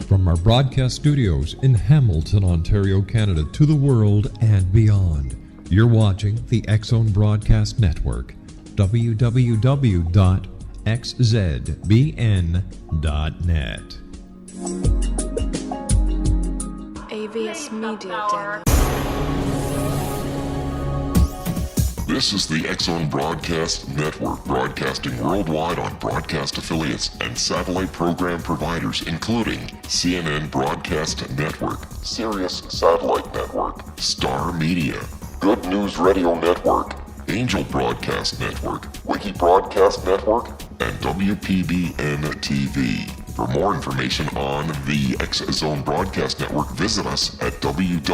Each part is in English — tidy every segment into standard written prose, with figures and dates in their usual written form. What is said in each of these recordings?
From our broadcast studios in Hamilton, Ontario, Canada, to the world and beyond, you're watching the X-Zone Broadcast Network, www.xzbn.net. AVS Media Demo. This is the X-Zone Broadcast Network, broadcasting worldwide on broadcast affiliates and satellite program providers, including CNN Broadcast Network, Sirius Satellite Network, Star Media, Good News Radio Network, Angel Broadcast Network, Wiki Broadcast Network, and WPBN TV. For more information on the X-Zone Broadcast Network, visit us at www.xzbn.net.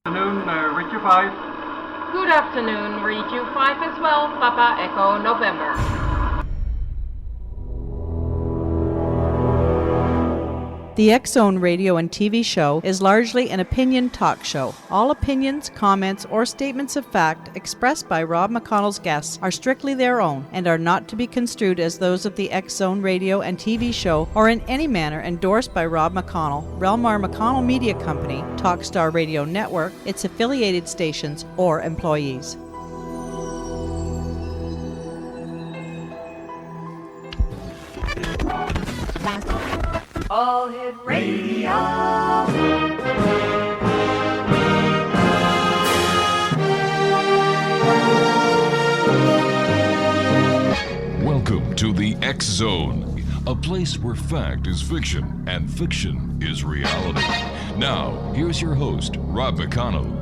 Afternoon, Richard 5. Good afternoon, Ritu 5 as well, Papa Echo November. The X-Zone radio and TV show is largely an opinion talk show. All opinions, comments, or statements of fact expressed by Rob McConnell's guests are strictly their own and are not to be construed as those of the X-Zone radio and TV show or in any manner endorsed by Rob McConnell, Relmar McConnell Media Company, Talkstar Radio Network, its affiliated stations, or employees. All Hit Radio. Welcome to the X-Zone, a place where fact is fiction and fiction is reality. Now, here's your host, Rob McConnell.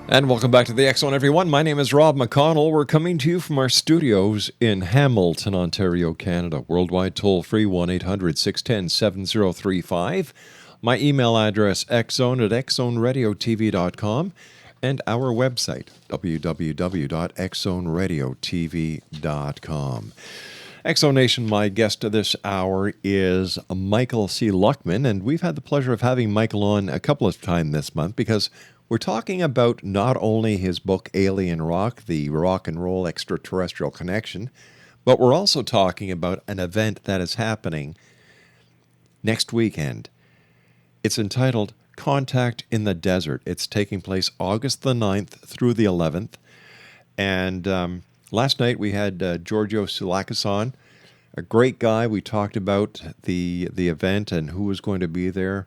And welcome back to the X-Zone, everyone. My name is Rob McConnell. We're coming to you from our studios in Hamilton, Ontario, Canada. Worldwide toll-free, 1-800-610-7035. My email address, xzone@xzoneradiotv.com. And our website, www.xzoneradiotv.com. X-Zone Nation, my guest this hour is Michael C. Luckman, and we've had the pleasure of having Michael on a couple of times this month because we're talking about not only his book, Alien Rock, the Rock and Roll Extraterrestrial Connection, but we're also talking about an event that is happening next weekend. It's entitled Contact in the Desert. It's taking place August the 9th through the 11th. And last night we had Giorgio Sulakis on, a great guy. We talked about the event and who was going to be there.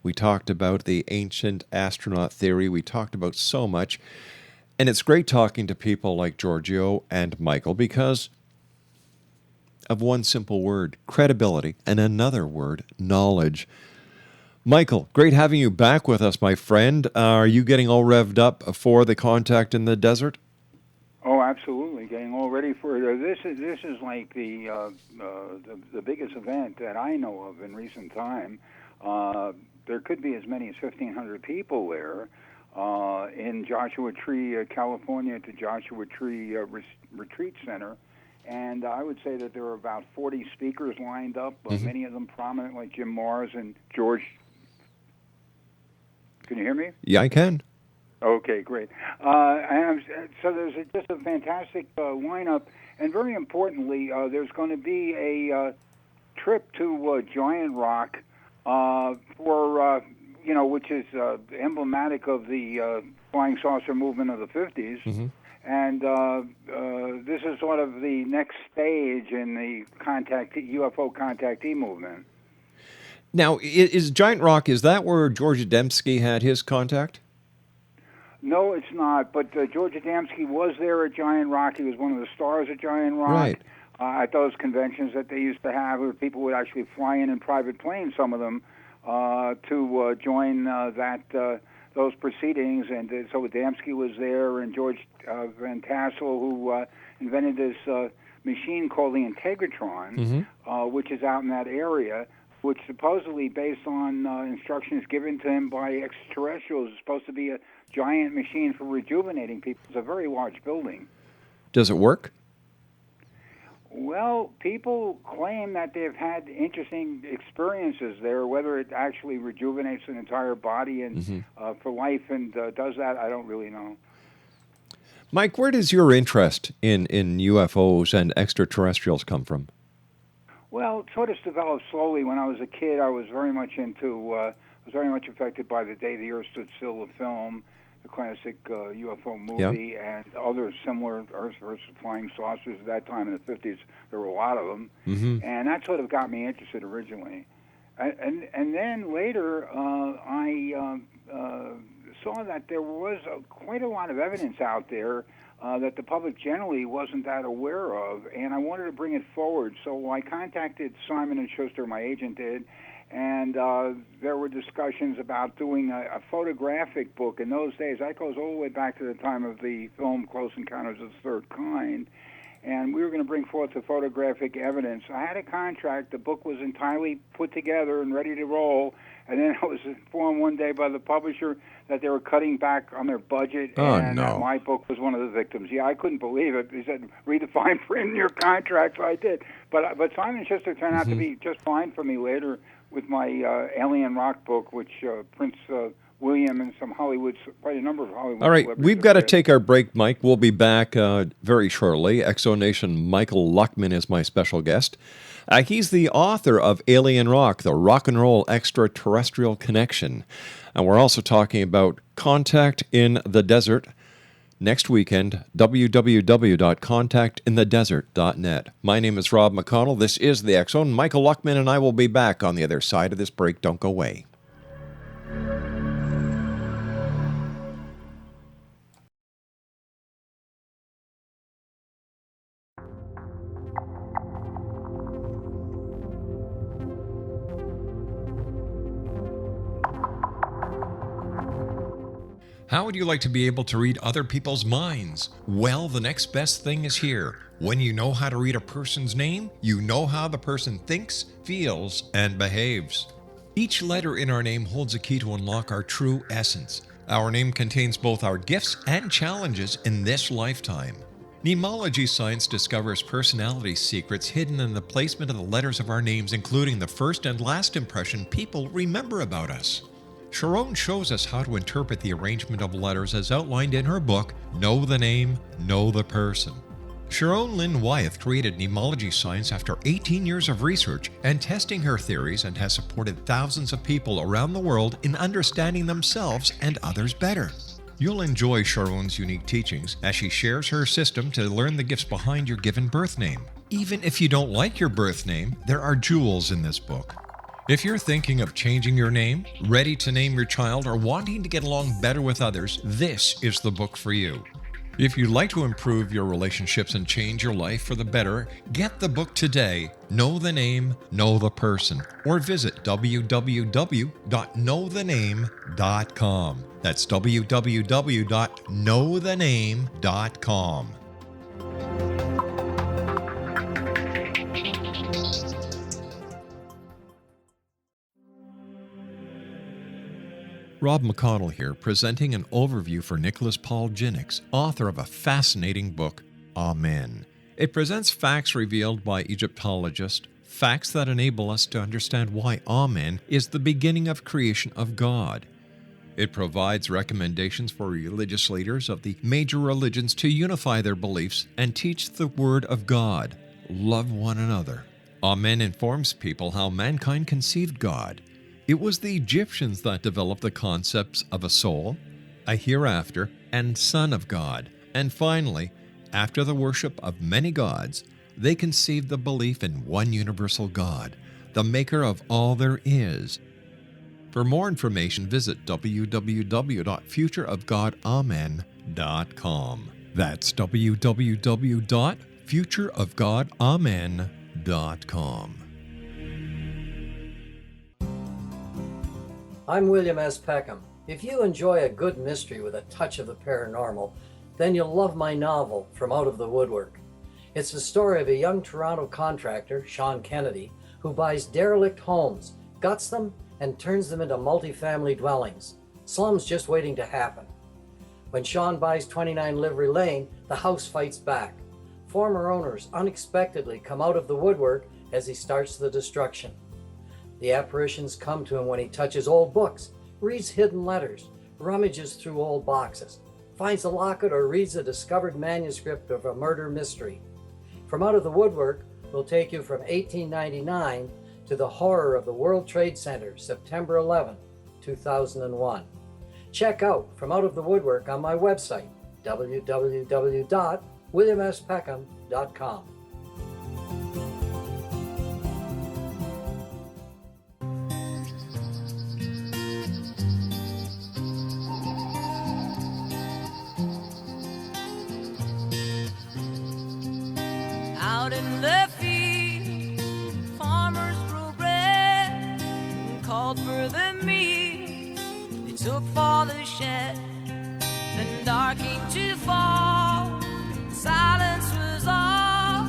We talked about the ancient astronaut theory. We talked about so much. And it's great talking to people like Giorgio and Michael because of one simple word, credibility, and another word, knowledge. Michael, great having you back with us, my friend. Are you getting all revved up for the Contact in the Desert? Oh, absolutely. Getting all ready for it. This is like the biggest event that I know of in recent time. There could be as many as 1,500 people there in Joshua Tree, California, at the Joshua Tree Retreat Center. And I would say that there are about 40 speakers lined up, many of them prominent, like Jim Mars and George. Can you hear me? Yeah, I can. Okay, great. So there's just a fantastic lineup. And very importantly, there's going to be a trip to Giant Rock which is emblematic of the flying saucer movement of the 50s. Mm-hmm. And this is sort of the next stage in the UFO contactee movement. Now, is Giant Rock, is that where George Adamski had his contact? No, it's not. But George Adamski was there at Giant Rock. He was one of the stars at Giant Rock. Right. At those conventions that they used to have, where people would actually fly in private planes, some of them, to join those proceedings. And so Adamski was there, and George Van Tassel, who invented this machine called the Integratron, which is out in that area, which supposedly, based on instructions given to him by extraterrestrials, is supposed to be a giant machine for rejuvenating people. It's a very large building. Does it work? Well, people claim that they've had interesting experiences there. Whether it actually rejuvenates an entire body and for life and does that, I don't really know. Mike, where does your interest in UFOs and extraterrestrials come from? Well, it sort of developed slowly. When I was a kid, I was very much affected by The Day the Earth Stood Still, the film, the classic UFO movie, and other similar Earth versus flying saucers. At that time in the 50s, there were a lot of them, and that sort of got me interested originally. And then later, I saw that there was quite a lot of evidence out there that the public generally wasn't that aware of, and I wanted to bring it forward. So I contacted Simon & Schuster, my agent did, and there were discussions about doing a photographic book. In those days, that goes all the way back to the time of the film Close Encounters of the Third Kind, and we were going to bring forth the photographic evidence. I had a contract. The book was entirely put together and ready to roll, and then I was informed one day by the publisher that they were cutting back on their budget, and that my book was one of the victims. Yeah, I couldn't believe it. He said, read the fine print in your contract, so I did. But Simon & Schuster turned out to be just fine for me later with my Alien Rock book, which Prince William and quite a number of Hollywood All right, celebrities we've got to read. take our break, Mike. We'll be back very shortly. Exonation Michael Luckman is my special guest. He's the author of Alien Rock, the Rock and Roll Extraterrestrial Connection. And we're also talking about Contact in the Desert. Next weekend, www.contactinthedesert.net. My name is Rob McConnell. This is The X Zone. Michael Luckman and I will be back on the other side of this break. Don't go away. How would you like to be able to read other people's minds? Well, the next best thing is here. When you know how to read a person's name, you know how the person thinks, feels, and behaves. Each letter in our name holds a key to unlock our true essence. Our name contains both our gifts and challenges in this lifetime. Mnemology science discovers personality secrets hidden in the placement of the letters of our names, including the first and last impression people remember about us. Sharon shows us how to interpret the arrangement of letters as outlined in her book, Know the Name, Know the Person. Sharon Lynn Wyeth created mnemology science after 18 years of research and testing her theories, and has supported thousands of people around the world in understanding themselves and others better. You'll enjoy Sharon's unique teachings as she shares her system to learn the gifts behind your given birth name. Even if you don't like your birth name, there are jewels in this book. If you're thinking of changing your name, ready to name your child, or wanting to get along better with others, this is the book for you. If you'd like to improve your relationships and change your life for the better, get the book today, Know the Name, Know the Person, or visit www.knowthename.com. That's www.knowthename.com. Rob McConnell here, presenting an overview for Nicholas Paul Jennings, author of a fascinating book, Amen. It presents facts revealed by Egyptologists, facts that enable us to understand why Amen is the beginning of creation of God. It provides recommendations for religious leaders of the major religions to unify their beliefs and teach the Word of God. Love one another. Amen informs people how mankind conceived God. It was the Egyptians that developed the concepts of a soul, a hereafter, and Son of God. And finally, after the worship of many gods, they conceived the belief in one universal God, the maker of all there is. For more information, visit www.futureofgodamen.com. That's www.futureofgodamen.com. I'm William S. Peckham. If you enjoy a good mystery with a touch of the paranormal, then you'll love my novel, From Out of the Woodwork. It's the story of a young Toronto contractor, Sean Kennedy, who buys derelict homes, guts them, and turns them into multi-family dwellings. Slums just waiting to happen. When Sean buys 29 Livery Lane, the house fights back. Former owners unexpectedly come out of the woodwork as he starts the destruction. The apparitions come to him when he touches old books, reads hidden letters, rummages through old boxes, finds a locket, or reads a discovered manuscript of a murder mystery. From Out of the Woodwork will take you from 1899 to the horror of the World Trade Center, September 11, 2001. Check out From Out of the Woodwork on my website, www.williamspeckham.com. Out in the field, farmers grow bread and called for the meat. They took for the shed. Then dark came to fall. Silence was all.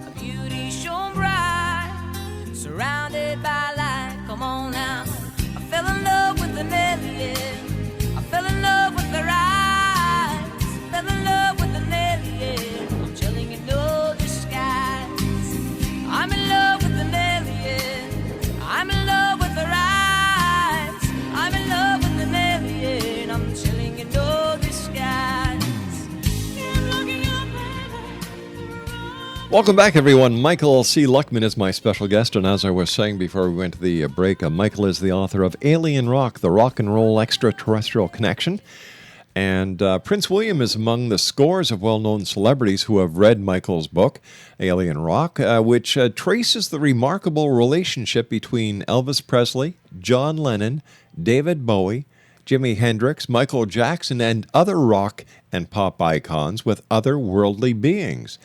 A beauty shone bright, surrounded by light. Come on now. I fell in love with an alien. I fell in love with their eyes. I fell in love with an alien. I'm telling you no disguise. I'm in love with an alien. I'm in love with their eyes. I'm in love with an alien. I'm telling you no disguise. I'm looking up, baby. Welcome back, everyone. Michael C. Luckman is my special guest, and as I was saying before we went to the break, Michael is the author of Alien Rock, the Rock and Roll Extraterrestrial Connection. And Prince William is among the scores of well-known celebrities who have read Michael's book, Alien Rock, which traces the remarkable relationship between Elvis Presley, John Lennon, David Bowie, Jimi Hendrix, Michael Jackson, and other rock and pop icons with other worldly beings.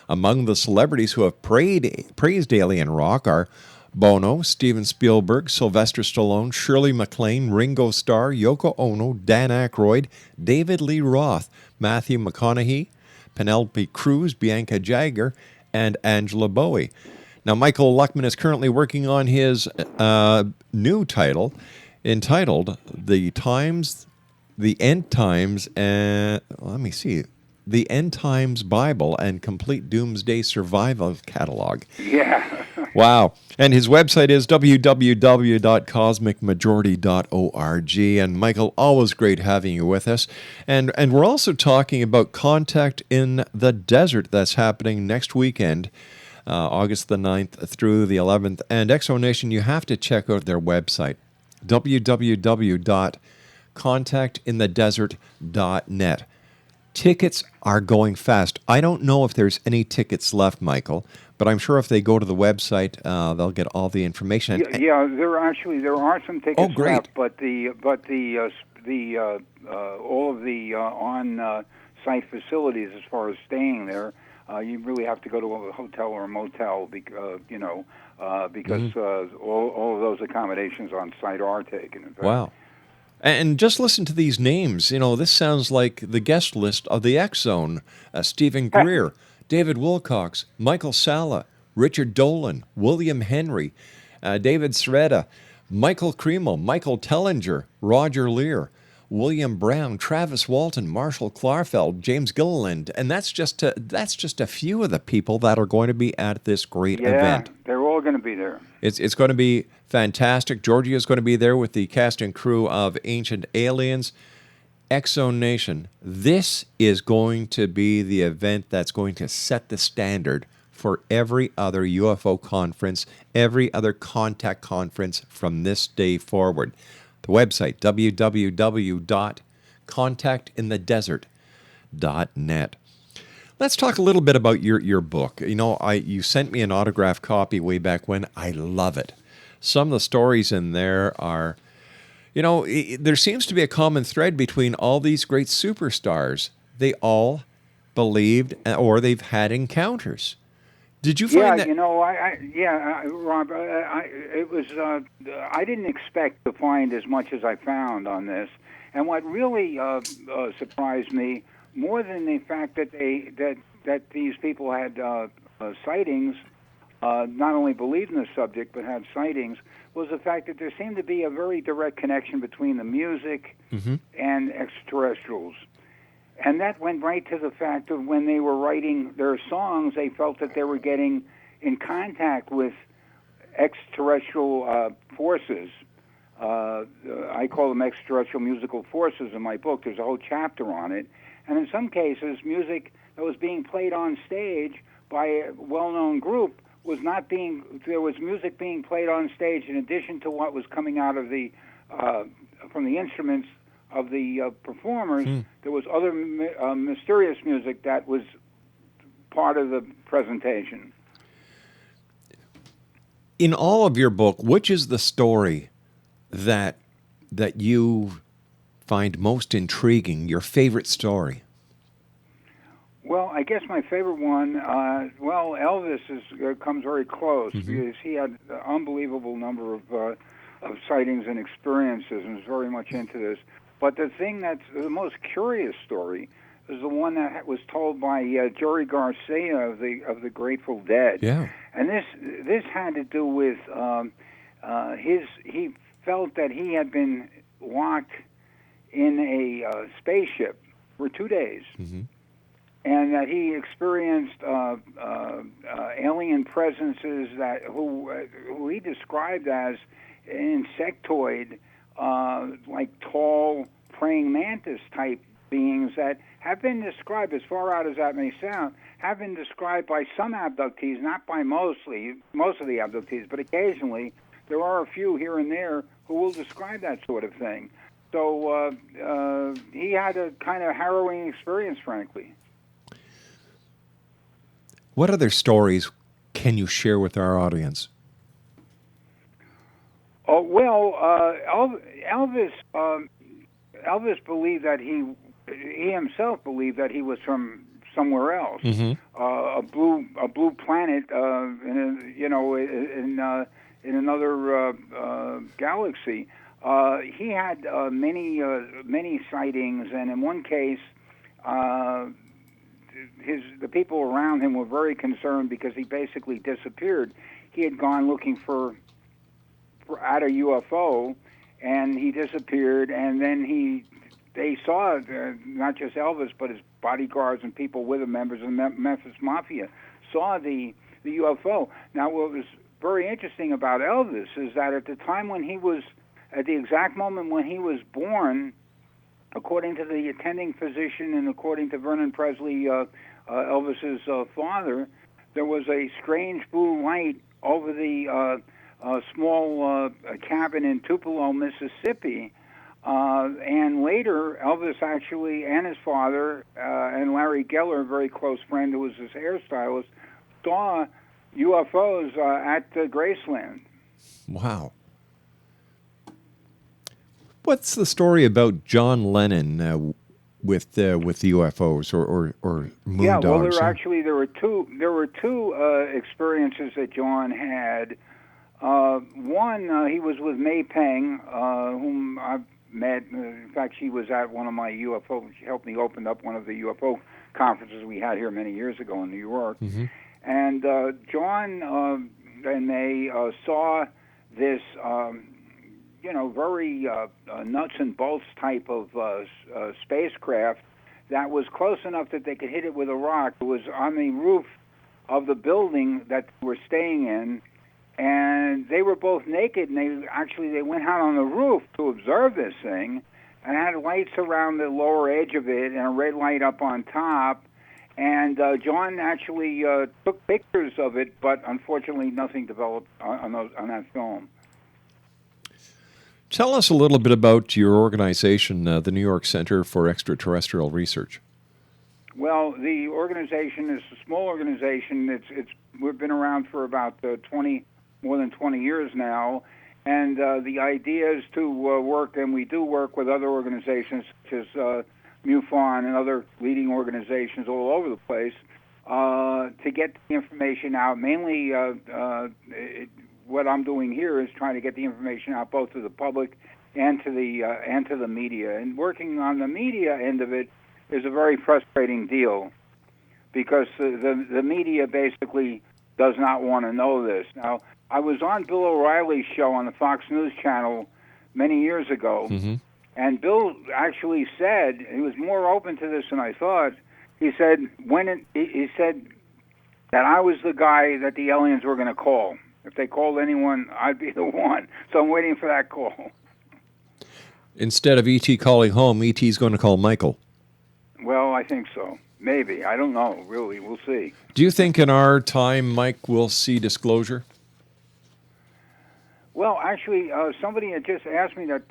Among the celebrities who have praised Alien Rock are Bono, Steven Spielberg, Sylvester Stallone, Shirley MacLaine, Ringo Starr, Yoko Ono, Dan Aykroyd, David Lee Roth, Matthew McConaughey, Penelope Cruz, Bianca Jagger, and Angela Bowie. Now, Michael Luckman is currently working on his new title, entitled The End Times, The End Times Bible and Complete Doomsday Survival Catalog. Yeah. Wow. And his website is www.cosmicmajority.org. And Michael, always great having you with us. And we're also talking about Contact in the Desert that's happening next weekend, August the 9th through the 11th. And ExoNation, you have to check out their website, www.contactinthedesert.net. Tickets are going fast. I don't know if there's any tickets left, Michael, but I'm sure if they go to the website, they'll get all the information. Yeah, there are some tickets left, but all of the on-site facilities as far as staying there, you really have to go to a hotel or a motel, because all of those accommodations on site are taken. Wow. And just listen to these names. You know, this sounds like the guest list of the X Zone. Stephen Greer, David Wilcox, Michael Sala, Richard Dolan, William Henry, David Sereda, Michael Kremel, Michael Tellinger, Roger Lear, William Brown, Travis Walton, Marshall Klarfeld, James Gilliland, and that's just a few of the people that are going to be at this great event. Yeah, they're all going to be there. It's going to be fantastic. Georgia is going to be there with the cast and crew of Ancient Aliens. ExoNation, this is going to be the event that's going to set the standard for every other UFO conference, every other contact conference from this day forward. The website, www.contactinthedesert.net. Let's talk a little bit about your book. You know, you sent me an autographed copy way back when. I love it. Some of the stories in there are You know, there seems to be a common thread between all these great superstars. They all believed, or they've had encounters. Did you find that? You know, Rob, it was. I didn't expect to find as much as I found on this, and what really surprised me more than the fact that that these people had sightings, not only believed in the subject but had sightings, was the fact that there seemed to be a very direct connection between the music and extraterrestrials. And that went right to the fact of when they were writing their songs, they felt that they were getting in contact with extraterrestrial forces. I call them extraterrestrial musical forces in my book. There's a whole chapter on it. And in some cases, music that was being played on stage by a well-known group was not being, there was music being played on stage in addition to what was coming out of the, from the instruments of the performers. There was other mysterious music that was part of the presentation. In all of your book, which is the story that you find most intriguing, your favorite story? Well, I guess my favorite one, Elvis comes very close because he had an unbelievable number of sightings and experiences and was very much into this. But the thing that's the most curious story is the one that was told by Jerry Garcia of the Grateful Dead. Yeah. And this had to do with he felt that he had been locked in a spaceship for 2 days. And that he experienced alien presences who he described as insectoid, like tall praying mantis type beings that have been described, as far out as that may sound, have been described by some abductees, not by most of the abductees, but occasionally there are a few here and there who will describe that sort of thing. So he had a kind of harrowing experience, frankly. What other stories can you share with our audience? Oh, well, Elvis believed that he himself believed that he was from somewhere else, a blue planet, in another galaxy. He had many sightings, and in one case, the people around him were very concerned because he basically disappeared. He had gone looking at a UFO, and he disappeared. And then they saw not just Elvis, but his bodyguards and people with him, members of the Memphis Mafia, saw the UFO. Now, what was very interesting about Elvis is that at the exact moment when he was born, according to the attending physician and according to Vernon Presley, Elvis's father, there was a strange blue light over the small cabin in Tupelo, Mississippi. And later, Elvis actually and his father and Larry Geller, a very close friend who was his hairstylist, saw UFOs at Graceland. Wow. What's the story about John Lennon with the UFOs or moon dogs? Yeah, well, there were two experiences that John had. One, he was with May Peng, whom I've met. In fact, she was at one of my UFO. She helped me open up one of the UFO conferences we had here many years ago in New York. And John and May saw this. Very nuts and bolts type of spacecraft that was close enough that they could hit it with a rock. It was on the roof of the building that they were staying in, and they were both naked, and they went out on the roof to observe this thing, and had lights around the lower edge of it and a red light up on top. And John actually took pictures of it, but unfortunately nothing developed on that film. Tell us a little bit about your organization, the New York Center for Extraterrestrial Research. Well, the organization is a small organization. We've been around for about more than 20 years now, And the idea is to work, and we do work with other organizations such as MUFON and other leading organizations all over the place to get the information out. Mainly, what I'm doing here is trying to get the information out both to the public and to the media. And working on the media end of it is a very frustrating deal because the media basically does not want to know this. Now, I was on Bill O'Reilly's show on the Fox News channel many years ago, and Bill actually said he was more open to this than I thought. He said he said that I was the guy that the aliens were going to call. If they called anyone, I'd be the one. So I'm waiting for that call. Instead of E.T. calling home, E.T.'s going to call Michael. Well, I think so. Maybe. I don't know, really. We'll see. Do you think in our time, Mike, we'll see disclosure? Well, actually, somebody had just asked me that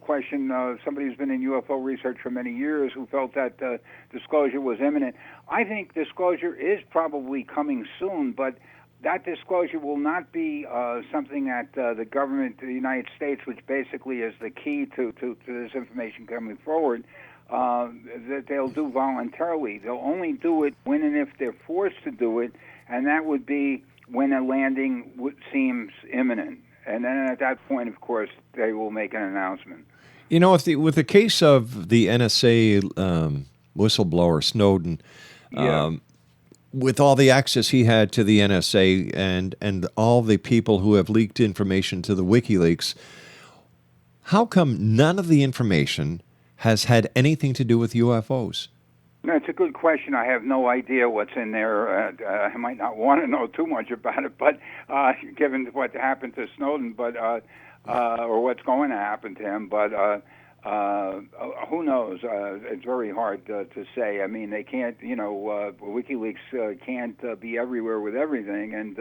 question. Somebody who's been in UFO research for many years who felt that disclosure was imminent. I think disclosure is probably coming soon, but that disclosure will not be something that the government of the United States, which basically is the key to this information coming forward, that they'll do voluntarily. They'll only do it when and if they're forced to do it, and that would be when a landing seems imminent. And then at that point, of course, they will make an announcement. You know, with the case of the NSA whistleblower Snowden, with all the access he had to the NSA and all the people who have leaked information to the WikiLeaks, how come none of the information has had anything to do with UFOs? That's a good question. I have no idea what's in there. I might not want to know too much about it, but given what happened to Snowden, but or what's going to happen to him, but who knows? It's very hard to say. I mean, they can't. WikiLeaks can't be everywhere with everything, and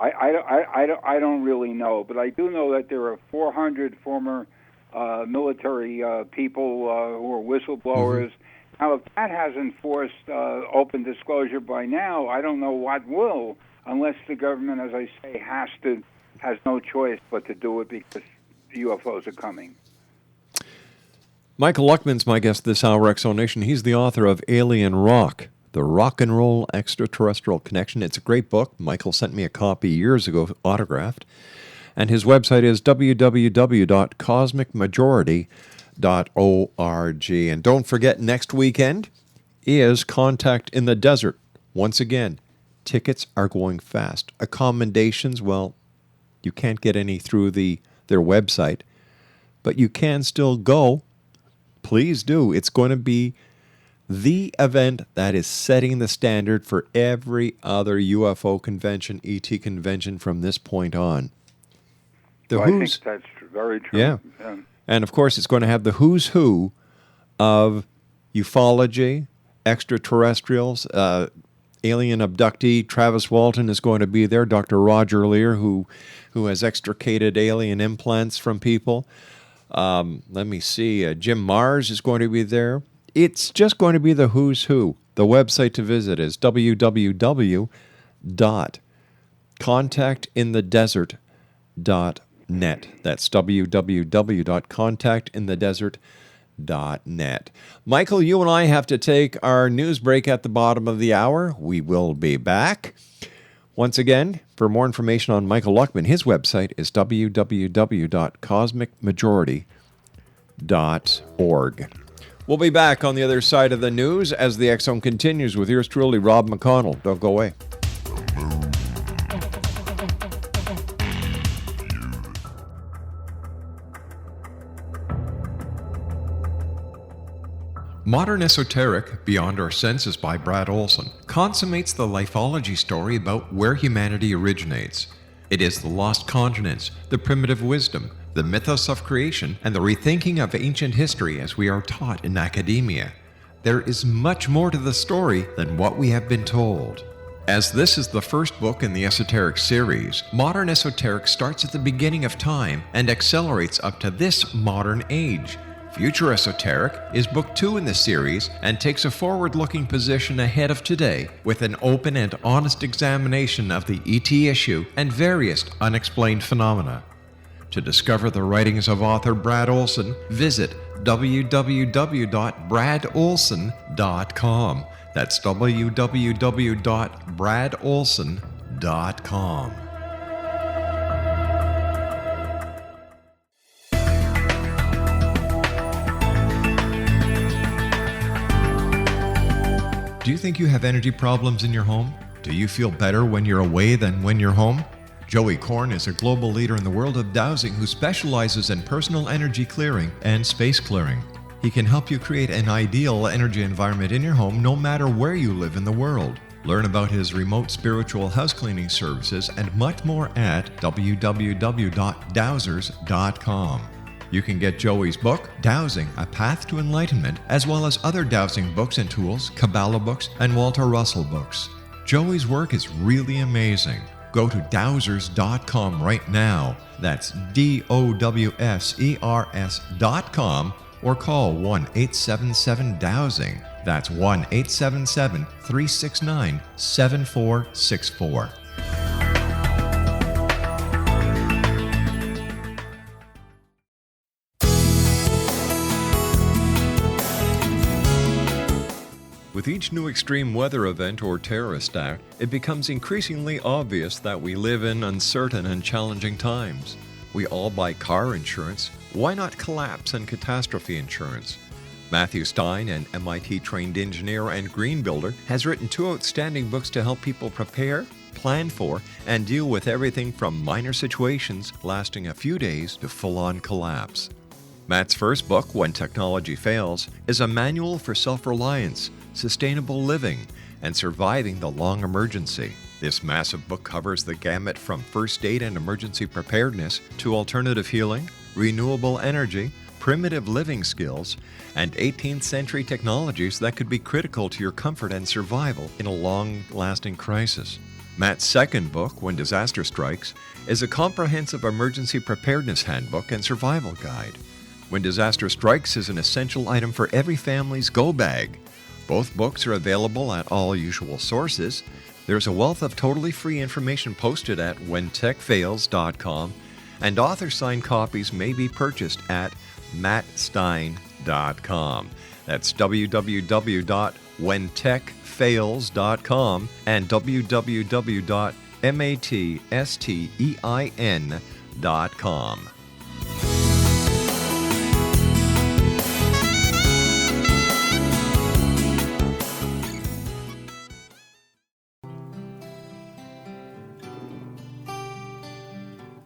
I don't really know, but I do know that there are 400 former military people who are whistleblowers. Now, if that hasn't forced open disclosure by now, I don't know what will, unless the government, as I say, has no choice but to do it because UFOs are coming. Michael Luckman's my guest this hour, Exonation. He's the author of Alien Rock, The Rock and Roll Extraterrestrial Connection. It's a great book. Michael sent me a copy years ago, autographed. And his website is www.cosmicmajority.org. And don't forget, next weekend is Contact in the Desert. Once again, tickets are going fast. Accommodations, well, you can't get any through their website, but you can still go. Please do. It's going to be the event that is setting the standard for every other UFO convention, ET convention from this point on. I think that's very true. Yeah. And, of course, it's going to have the who's who of ufology, extraterrestrials, alien abductee. Travis Walton is going to be there. Dr. Roger Lear, who has extricated alien implants from people. Let me see. Jim Mars is going to be there. It's just going to be the who's who. The website to visit is www.contactinthedesert.net. That's www.contactinthedesert.net. Michael, you and I have to take our news break at the bottom of the hour. We will be back. Once again, for more information on Michael Luckman, his website is www.cosmicmajority.org. We'll be back on the other side of the news as the X Zone continues with yours truly, Rob McConnell. Don't go away. Modern Esoteric, Beyond Our Senses by Brad Olson, consummates the lifeology story about where humanity originates. It is the lost continents, the primitive wisdom, the mythos of creation, and the rethinking of ancient history as we are taught in academia. There is much more to the story than what we have been told. As this is the first book in the Esoteric series, Modern Esoteric starts at the beginning of time and accelerates up to this modern age, Future Esoteric is book 2 in the series and takes a forward-looking position ahead of today with an open and honest examination of the ET issue and various unexplained phenomena. To discover the writings of author Brad Olson, visit www.bradolson.com. That's www.bradolson.com. Do you think you have energy problems in your home? Do you feel better when you're away than when you're home? Joey Korn is a global leader in the world of dowsing who specializes in personal energy clearing and space clearing. He can help you create an ideal energy environment in your home no matter where you live in the world. Learn about his remote spiritual house cleaning services and much more at www.dowsers.com. You can get Joey's book, Dowsing, A Path to Enlightenment, as well as other dowsing books and tools, Kabbalah books, and Walter Russell books. Joey's work is really amazing. Go to dowsers.com right now. That's DOWSERS.com or call 1-877-DOWSING. That's 1-877-369-7464. With each new extreme weather event or terrorist act, it becomes increasingly obvious that we live in uncertain and challenging times. We all buy car insurance. Why not collapse and catastrophe insurance? Matthew Stein, an MIT-trained engineer and green builder, has written 2 outstanding books to help people prepare, plan for, and deal with everything from minor situations lasting a few days to full-on collapse. Matt's first book, When Technology Fails, is a manual for self-reliance, sustainable living, and surviving the long emergency. This massive book covers the gamut from first aid and emergency preparedness to alternative healing, renewable energy, primitive living skills, and 18th century technologies that could be critical to your comfort and survival in a long-lasting crisis. Matt's second book, When Disaster Strikes, is a comprehensive emergency preparedness handbook and survival guide. When Disaster Strikes is an essential item for every family's go bag. Both books are available at all usual sources. There's a wealth of totally free information posted at whentechfails.com, and author-signed copies may be purchased at mattstein.com. That's www.whentechfails.com and www.mattstein.com.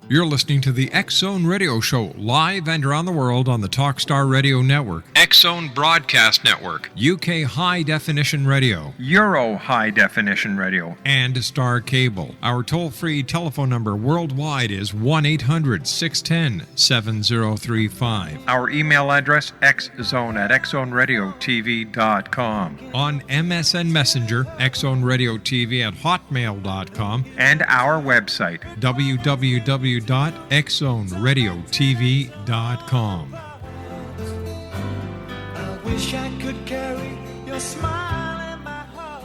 You're listening to the X Zone Radio Show, live and around the world on the Talkstar Radio Network, X Zone Broadcast Network, UK High Definition Radio, Euro High Definition Radio, and Star Cable. Our toll-free telephone number worldwide is 1-800-610-7035. Our email address, xzone@xzoneradiotv.com. On MSN Messenger, xzoneradiotv@hotmail.com, and our website, www.xzoneradiotv.com. I wish I could carry your smile in my heart.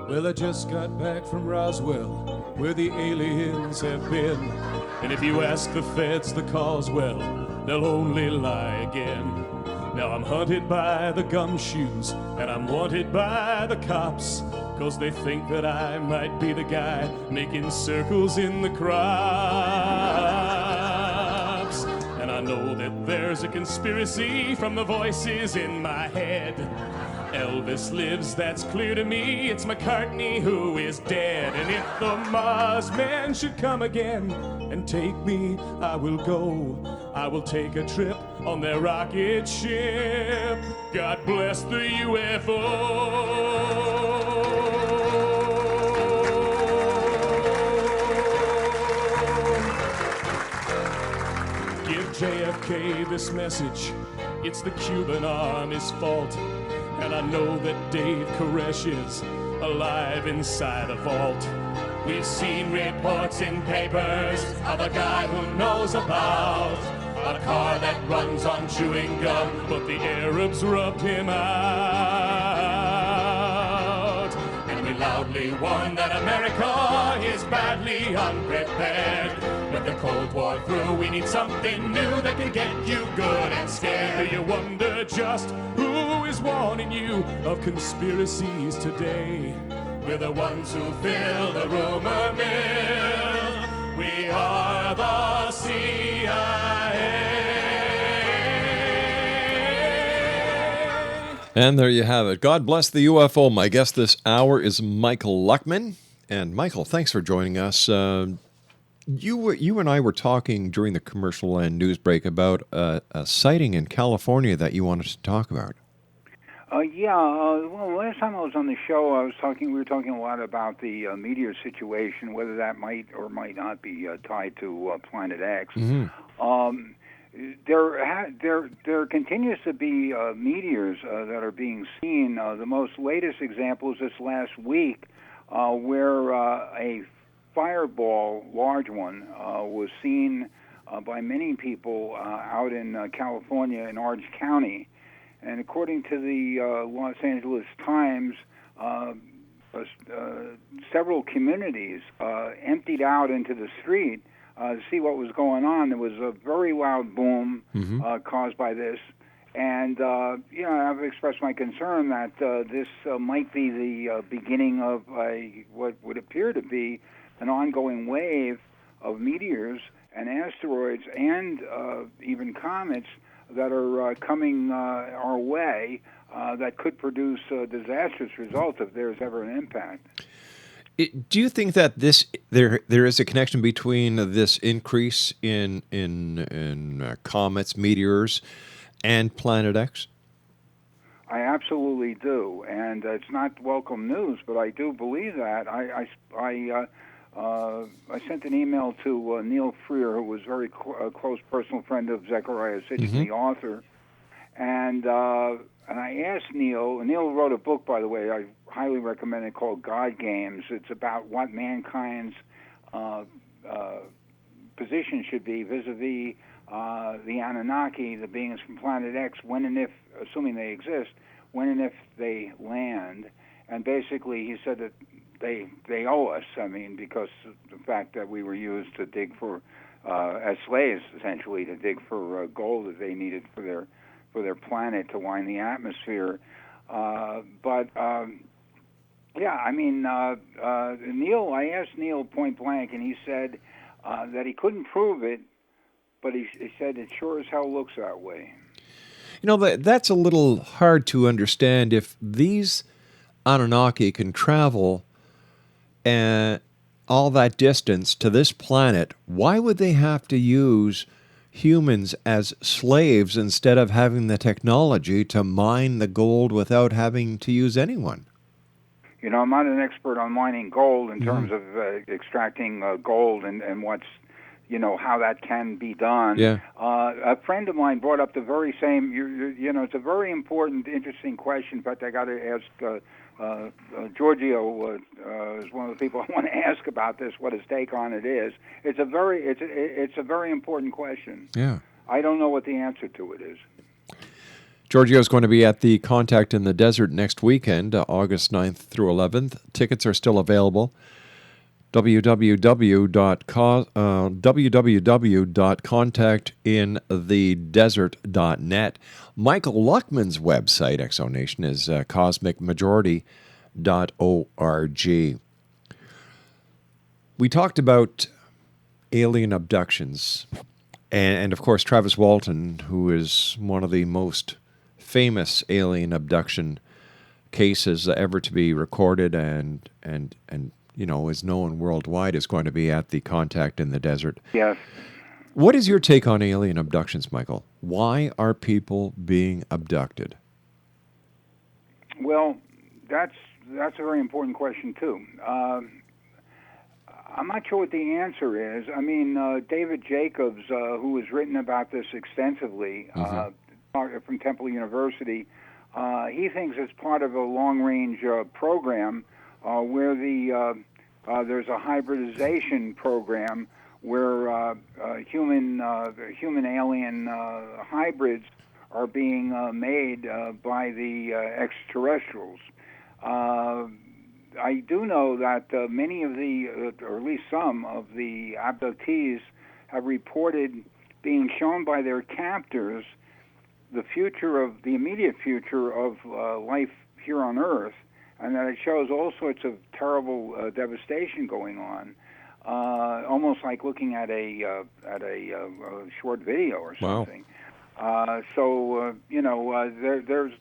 Well, I just got back from Roswell, where the aliens have been. And if you ask the feds the cause, well, they'll only lie again. Now I'm hunted by the gumshoes, and I'm wanted by the cops, 'cause they think that I might be the guy making circles in the crops. And I know that there's a conspiracy from the voices in my head. Elvis lives, that's clear to me. It's McCartney who is dead. And if the Mars men should come again and take me, I will go. I will take a trip on their rocket ship. God bless the UFO. Give JFK this message. It's the Cuban Army's fault. And I know that Dave Koresh is alive inside a vault. We've seen reports in papers of a guy who knows about a car that runs on chewing gum, but the Arabs rubbed him out. And we loudly warn that America is badly unprepared. With the Cold War through, we need something new that can get you good and scared. You wonder just who is warning you of conspiracies today. We're the ones who fill the rumor mill. We are the CIA. And there you have it. God bless the UFO. My guest this hour is Michael Luckman. And Michael, thanks for joining us. You and I were talking during the commercial and news break about a sighting in California that you wanted to talk about. Well, last time I was on the show, we were talking a lot about the meteor situation, whether that might or might not be tied to Planet X. Mm-hmm. There continues to be meteors that are being seen. The most latest example is this last week, where a fireball, large one, was seen by many people out in California in Orange County. And according to the Los Angeles Times, several communities emptied out into the street to see what was going on. There was a very loud boom caused by this. And, I've expressed my concern that this might be the beginning of what would appear to be an ongoing wave of meteors and asteroids and even comets that are coming our way that could produce disastrous results if there's ever an impact. Do you think that there is a connection between this increase in comets, meteors, and Planet X? I absolutely do, and it's not welcome news, but I do believe that. I sent an email to Neil Freer, who was a very close personal friend of Zechariah Sitchin, the author, and I asked Neil. Neil wrote a book, by the way, I highly recommend it, called God Games. It's about what mankind's position should be vis-a-vis the Anunnaki, the beings from Planet X, when and if, assuming they exist, when and if they land. And basically, he said that they owe us. I mean, because of the fact that we were used to dig for, as slaves, essentially, to dig for gold that they needed for their planet to line the atmosphere. Neil. I asked Neil point blank, and he said that he couldn't prove it, but he said it sure as hell looks that way. You know, that's a little hard to understand. If these Anunnaki can travel all that distance to this planet, why would they have to use humans as slaves instead of having the technology to mine the gold without having to use anyone? You know, I'm not an expert on mining gold in terms of extracting gold and what's, how that can be done. Yeah. A friend of mine brought up the very same, it's a very important, interesting question. In fact, I got to ask Giorgio is one of the people I want to ask about this, what his take on it is. It's a very important question. Yeah. I don't know what the answer to it is. Giorgio is going to be at the Contact in the Desert next weekend, August 9th through 11th. Tickets are still available. www.contactinthedesert.net. Michael Luckman's website, Exonation, is cosmicmajority.org. We talked about alien abductions, and of course Travis Walton, who is one of the most famous alien abduction cases ever to be recorded and is known worldwide, is going to be at the Contact in the Desert. Yes. What is your take on alien abductions, Michael? Why are people being abducted? Well, that's a very important question, too. I'm not sure what the answer is. I mean, David Jacobs, who has written about this extensively from Temple University, he thinks it's part of a long-range program where there's a hybridization program where human-alien hybrids are being made by the extraterrestrials. I do know that many of the, or at least some of the abductees have reported being shown by their captors the immediate future of life here on Earth, and that it shows all sorts of terrible devastation going on, almost like looking at a short video or something. Wow. There's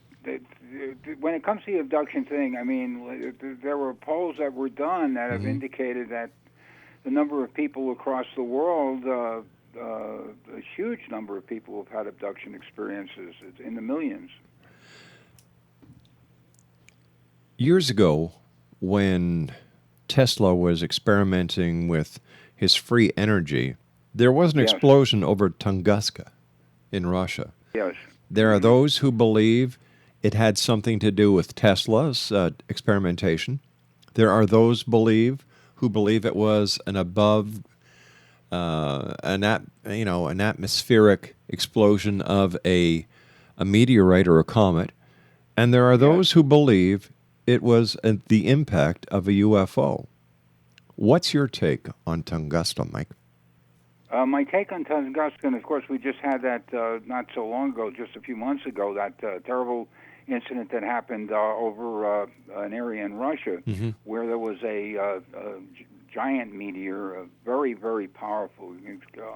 when it comes to the abduction thing, I mean, there were polls that were done that have indicated that the number of people across the world, a huge number of people have had abduction experiences. It's in the millions. Years ago, when Tesla was experimenting with his free energy, there was an explosion over Tunguska in Russia. Yes. There are those who believe it had something to do with Tesla's experimentation. There are those who believe it was an an atmospheric explosion of a meteorite or a comet, and there are those who believe it was the impact of a UFO. What's your take on Tunguska, Mike? My take on Tunguska, and of course we just had that not so long ago, just a few months ago, that terrible incident that happened over an area in Russia where there was a giant meteor, very, very powerful,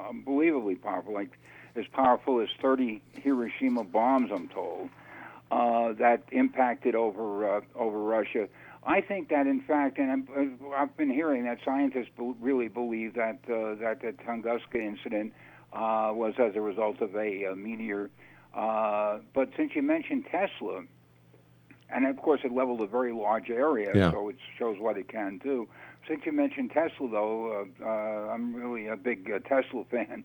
unbelievably powerful, like as powerful as 30 Hiroshima bombs, I'm told, that impacted over Russia. I think that, in fact, and I've been hearing that scientists really believe that the Tunguska incident was as a result of a meteor. But since you mentioned Tesla, and of course it leveled a very large area, so it shows what it can do. Since you mentioned Tesla, though, I'm really a big Tesla fan.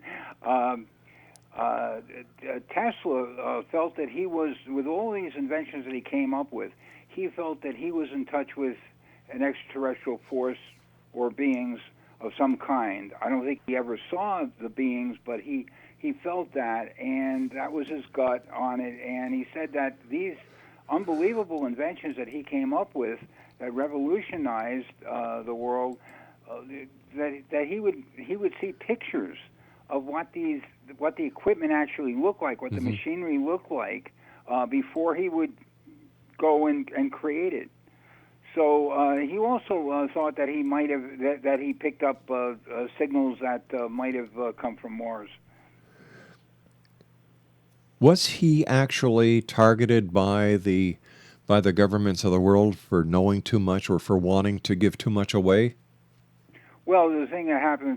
Tesla felt that he was, with all these inventions that he came up with, he felt that he was in touch with an extraterrestrial force or beings of some kind. I don't think he ever saw the beings, but he felt that, and that was his gut on it. And he said that these unbelievable inventions that he came up with that revolutionized the world, that he would see pictures of what the equipment actually looked like, what the machinery looked like, before he would go and create it. So he also thought that he might have that he picked up signals that might have come from Mars. Was he actually targeted by the governments of the world for knowing too much or for wanting to give too much away? Well, the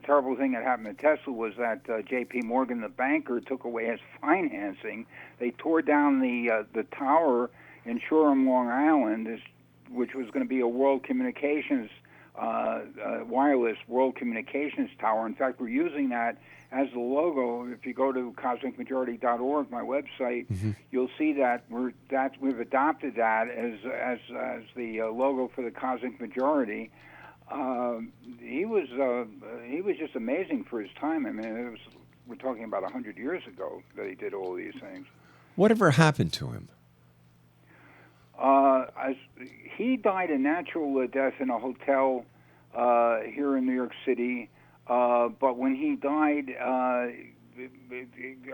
terrible thing that happened to Tesla was that J.P. Morgan, the banker, took away his financing. They tore down the tower in Shoreham, Long Island, which was going to be a world communications, wireless world communications tower. In fact, we're using that as the logo. If you go to cosmicmajority.org, my website, you'll see that we've adopted that as the logo for the Cosmic Majority. He was just amazing for his time. I mean, we're talking about 100 years ago that he did all these things. Whatever happened to him? He died a natural death in a hotel here in New York City. But when he died, a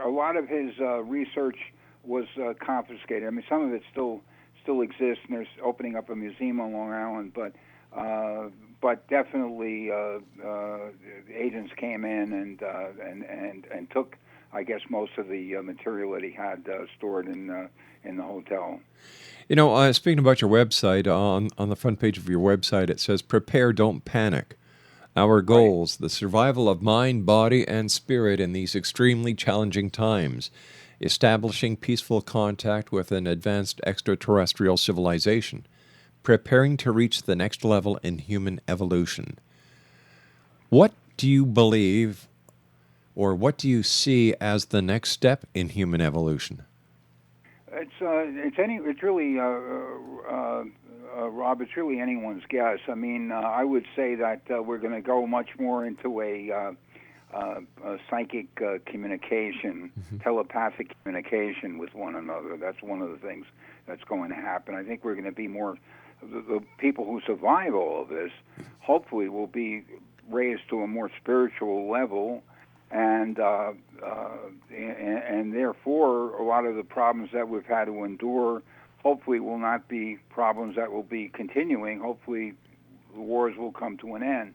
lot of his research was confiscated. I mean, some of it still exists, and they're opening up a museum on Long Island. But definitely, agents came in and took, I guess, most of the material that he had stored in the hotel. You know, speaking about your website, on the front page of your website, it says, "Prepare, don't panic. Our goals, the survival of mind, body, and spirit in these extremely challenging times, establishing peaceful contact with an advanced extraterrestrial civilization, preparing to reach the next level in human evolution." What do you believe, or what do you see as the next step in human evolution? It's really Rob, it's really anyone's guess. I mean, I would say that we're going to go much more into a psychic communication, telepathic communication with one another. That's one of the things that's going to happen. I think we're going to be more, the people who survive all of this, hopefully will be raised to a more spiritual level, and therefore a lot of the problems that we've had to endure hopefully will not be problems that will be continuing. Hopefully the wars will come to an end.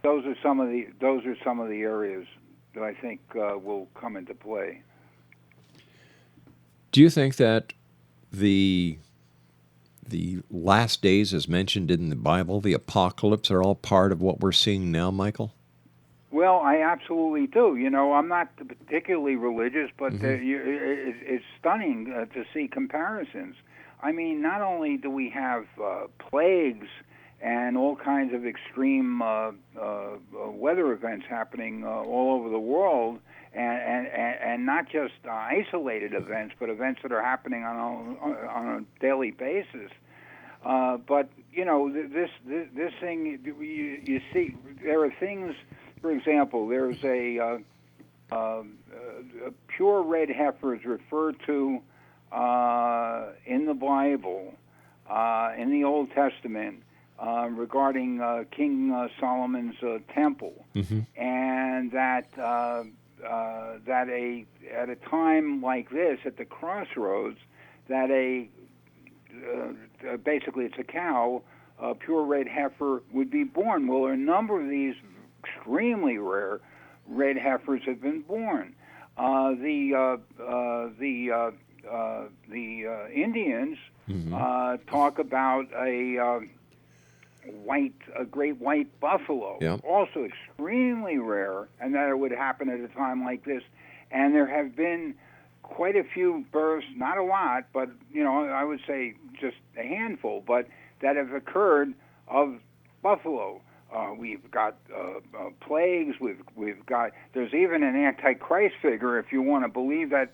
Those are some of the areas that I think will come into play. Do you think that the last days, as mentioned in the Bible, the apocalypse, are all part of what we're seeing now, Michael? Well, I absolutely do. You know, I'm not particularly religious, but it's stunning to see comparisons. I mean, not only do we have plagues and all kinds of extreme weather events happening all over the world, and not just isolated events, but events that are happening on a daily basis. But you know, this thing, you see, there are things. For example, there's a pure red heifer is referred to in the Bible, in the Old Testament, regarding King Solomon's temple, and that at a time like this, at the crossroads, that basically it's a cow, a pure red heifer would be born. Well, a number of these extremely rare red heifers have been born. The Indians talk about a great white buffalo, also extremely rare, and that it would happen at a time like this. And there have been quite a few births, not a lot, but you know, I would say just a handful, but that have occurred of buffalo. We've got plagues. We've got. There's even an Antichrist figure, if you want to believe that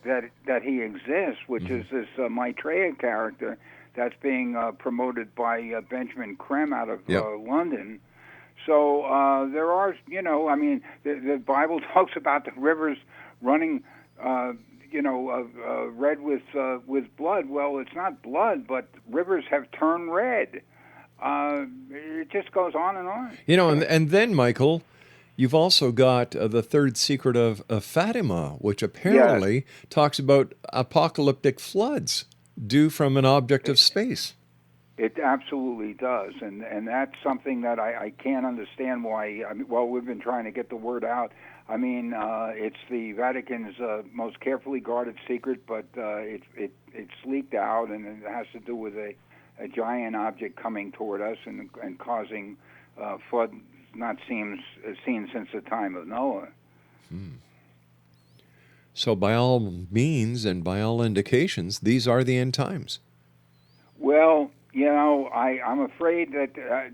he exists, which is this Maitreya character that's being promoted by Benjamin Creme out of London. So there are, you know, I mean, the Bible talks about the rivers running, red with blood. Well, it's not blood, but rivers have turned red. It just goes on and on. You know, and then, Michael, you've also got the third secret of Fatima, which apparently talks about apocalyptic floods due from an object of space. It absolutely does, and that's something that I can't understand why. I mean, well, we've been trying to get the word out. I mean, it's the Vatican's most carefully guarded secret, but it's leaked out, and it has to do with a giant object coming toward us and causing flood not seen since the time of Noah. So by all means and by all indications, these are the end times. Well, you know, I'm afraid that,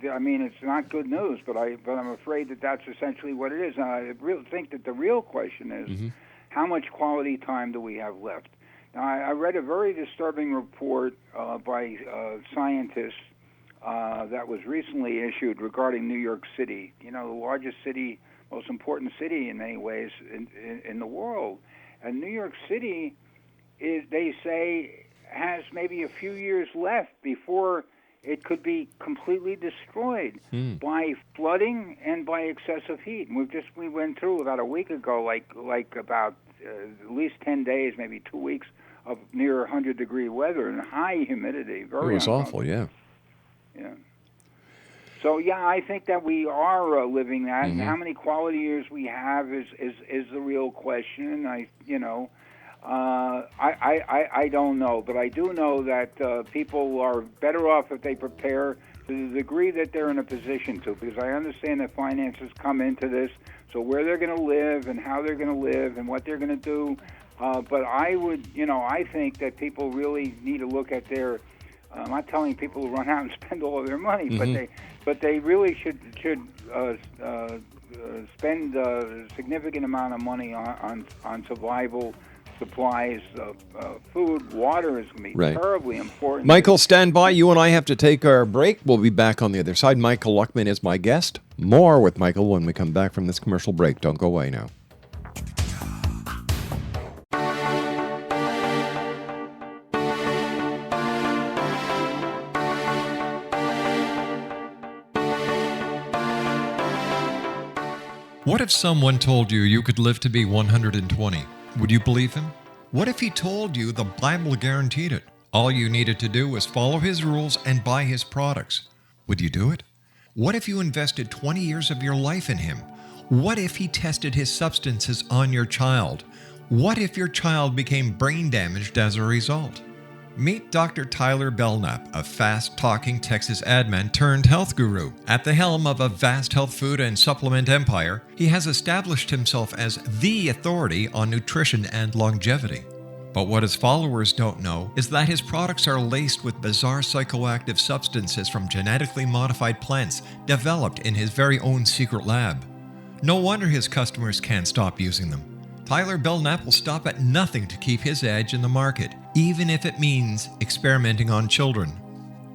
I mean, it's not good news, but I'm afraid that that's essentially what it is. And I really think that the real question is, how much quality time do we have left? Now, I read a very disturbing report by scientists that was recently issued regarding New York City, you know, the largest city, most important city in many ways in the world. And New York City, they say, has maybe a few years left before it could be completely destroyed by flooding and by excessive heat. And we went through about a week ago, like about at least 10 days, maybe 2 weeks, of near 100-degree weather and high humidity. Very it was awful, yeah. So, yeah, I think that we are living that, and how many quality years we have is the real question. I don't know, but I do know that people are better off if they prepare to the degree that they're in a position to, because I understand that finances come into this, so where they're going to live and how they're going to live and what they're going to do. But I would, I think that people really need to look at their. I'm not telling people to run out and spend all of their money, but they really should spend a significant amount of money on survival supplies of food. Water is going to be Right. terribly important. Michael, stand by. You and I have to take our break. We'll be back on the other side. Michael Luckman is my guest. More with Michael when we come back from this commercial break. Don't go away now. What if someone told you you could live to be 120? Would you believe him? What if he told you the Bible guaranteed it? All you needed to do was follow his rules and buy his products. Would you do it? What if you invested 20 years of your life in him? What if he tested his substances on your child? What if your child became brain damaged as a result? Meet Dr. Tyler Belknap, a fast-talking Texas admin turned health guru. At the helm of a vast health food and supplement empire, he has established himself as the authority on nutrition and longevity. But what his followers don't know is that his products are laced with bizarre psychoactive substances from genetically modified plants developed in his very own secret lab. No wonder his customers can't stop using them. Tyler Belknap will stop at nothing to keep his edge in the market, even if it means experimenting on children.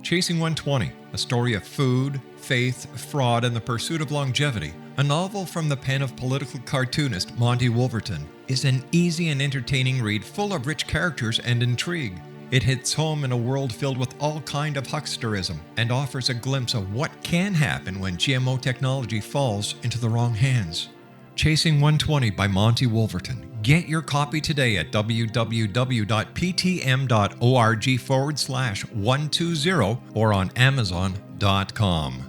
Chasing 120, a story of food, faith, fraud, and the pursuit of longevity, a novel from the pen of political cartoonist Monty Wolverton, is an easy and entertaining read full of rich characters and intrigue. It hits home in a world filled with all kind of hucksterism and offers a glimpse of what can happen when GMO technology falls into the wrong hands. Chasing 120 by Monty Wolverton. Get your copy today at www.ptm.org/120 or on Amazon.com.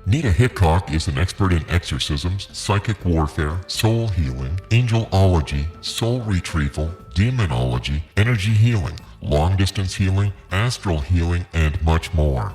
Nita Hickok is an expert in exorcisms, psychic warfare, soul healing, angelology, soul retrieval, demonology, energy healing, long-distance healing, astral healing, and much more.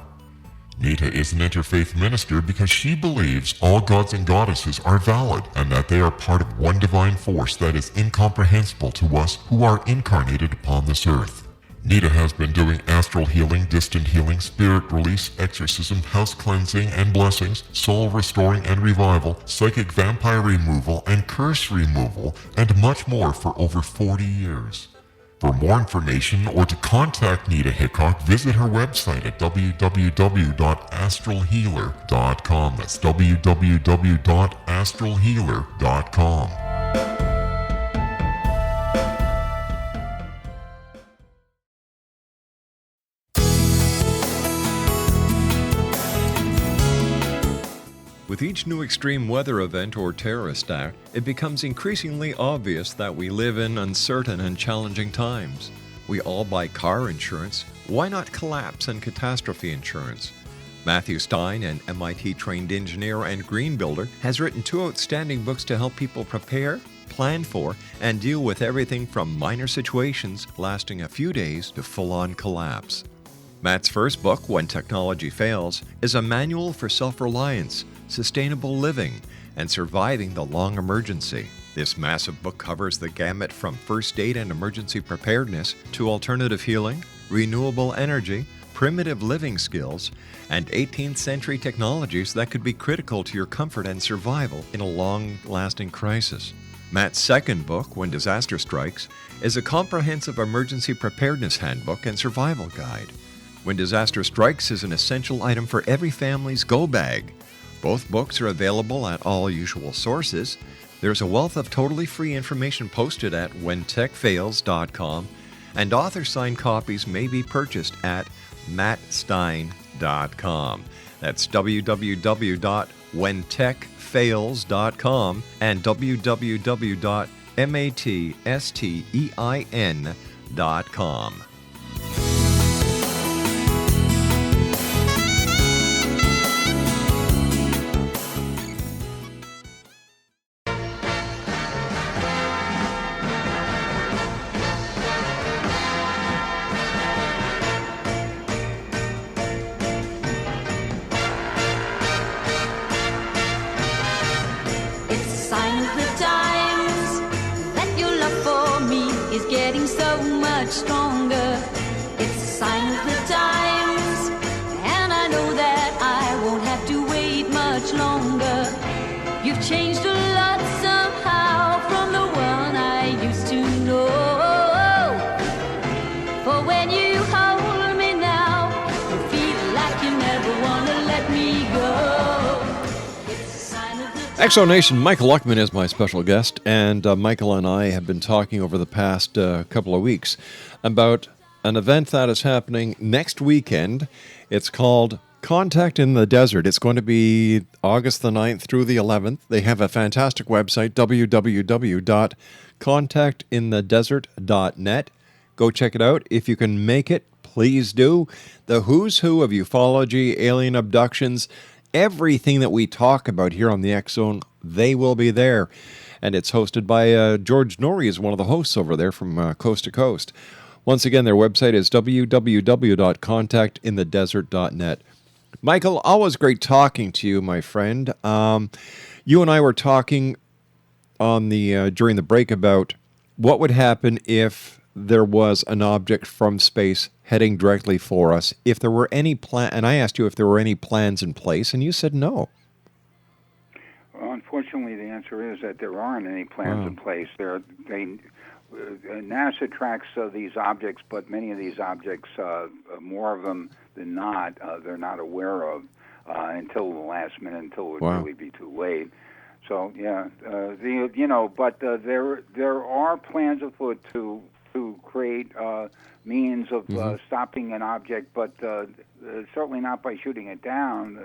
Nita is an interfaith minister because she believes all gods and goddesses are valid and that they are part of one divine force that is incomprehensible to us who are incarnated upon this earth. Nita has been doing astral healing, distant healing, spirit release, exorcism, house cleansing and blessings, soul restoring and revival, psychic vampire removal and curse removal, and much more for over 40 years. For more information or to contact Nita Hickok, visit her website at www.astralhealer.com. That's www.astralhealer.com. With each new extreme weather event or terrorist act, it becomes increasingly obvious that we live in uncertain and challenging times. We all buy car insurance. Why not collapse and catastrophe insurance? Matthew Stein, an MIT-trained engineer and green builder, has written 2 outstanding books to help people prepare, plan for, and deal with everything from minor situations lasting a few days to full-on collapse. Matt's first book, When Technology Fails, is a manual for self-reliance, sustainable living, and surviving the long emergency. This massive book covers the gamut from first aid and emergency preparedness to alternative healing, renewable energy, primitive living skills, and 18th century technologies that could be critical to your comfort and survival in a long-lasting crisis. Matt's second book, When Disaster Strikes, is a comprehensive emergency preparedness handbook and survival guide. When Disaster Strikes is an essential item for every family's go bag. Both books are available at all usual sources. There's a wealth of totally free information posted at whentechfails.com, and author-signed copies may be purchased at mattstein.com. That's www.whentechfails.com and www.mattstein.com. It's a sign of the times that your love for me so much stronger. It's a sign of the times, and I know that I won't have to wait much longer. You've changed a lot somehow from the one I used to know. For when you hold me now, you feel like you never want to let me go. It's a sign of the times. Exonation, Michael Luckman is my special guest, and Michael and I have been talking over the past couple of weeks about an event that is happening next weekend. It's called Contact in the Desert. It's going to be August the 9th through the 11th. They have a fantastic website, www.contactinthedesert.net. Go check it out. If you can make it, please do. The who's who of ufology, alien abductions, everything that we talk about here on the X Zone, they will be there. And it's hosted by George Norrie, is one of the hosts over there from Coast to Coast. Once again, their website is www.contactinthedesert.net. Michael, always great talking to you, my friend. You and I were talking on the during the break about what would happen if there was an object from space heading directly for us. If there were any and I asked you if there were any plans in place, and you said no. Well, unfortunately, the answer is that there aren't any plans in place. NASA tracks these objects, but many of these objects, more of them than not, they're not aware of until the last minute, until it would really be too late. So yeah, but there are plans afoot to create means of stopping an object, but certainly not by shooting it down.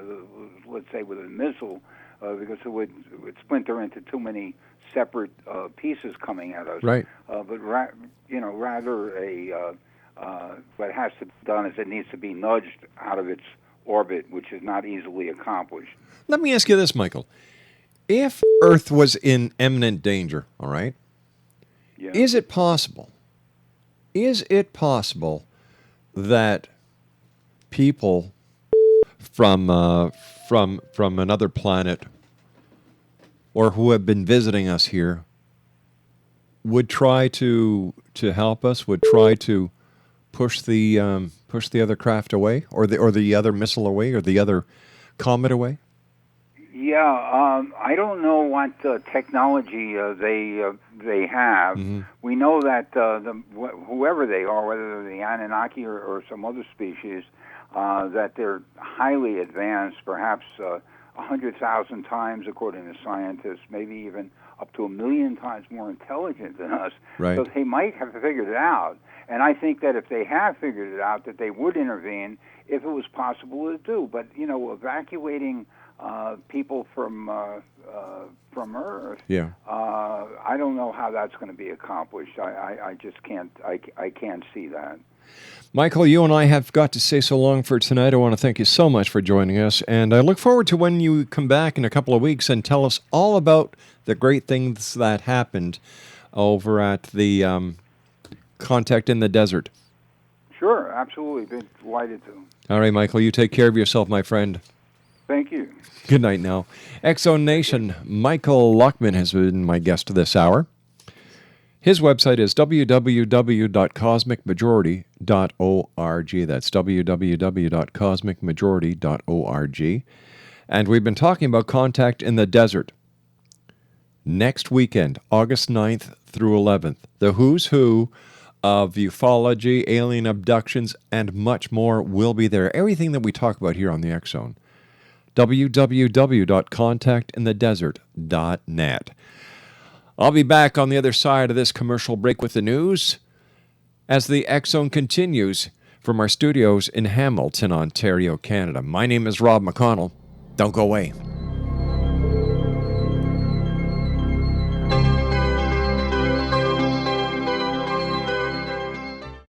Let's say with a missile, because it would splinter into too many separate pieces coming at us. Right. But rather what has to be done is it needs to be nudged out of its orbit, which is not easily accomplished. Let me ask you this, Michael. If Earth was in imminent danger, all right, is it possible that people from another planet or who have been visiting us here would try to help us, would try to push the other craft away, or the other missile away, or the other comet away? Yeah, I don't know what technology they have. Mm-hmm. We know that whoever they are, whether they're the Anunnaki or some other species, that they're highly advanced, perhaps 100,000 times, according to scientists, maybe even up to 1 million times more intelligent than us. Right. So they might have figured it out. And I think that if they have figured it out, that they would intervene if it was possible to do. But, evacuating people from Earth, I don't know how that's going to be accomplished. I just can't. I can't see that. Michael, you and I have got to say so long for tonight. I want to thank you so much for joining us, and I look forward to when you come back in a couple of weeks and tell us all about the great things that happened over at the Contact in the Desert. Sure, absolutely. Been delighted to. All right, Michael, you take care of yourself, my friend. Thank you. Good night now. X-Zone Nation, Michael Luckman has been my guest this hour. His website is www.cosmicmajority.org. That's www.cosmicmajority.org. And we've been talking about Contact in the Desert. Next weekend, August 9th through 11th, the who's who of ufology, alien abductions, and much more will be there. Everything that we talk about here on the X-Zone. www.contactinthedesert.net. I'll be back on the other side of this commercial break with the news as the X-Zone continues from our studios in Hamilton, Ontario, Canada. My name is Rob McConnell. Don't go away.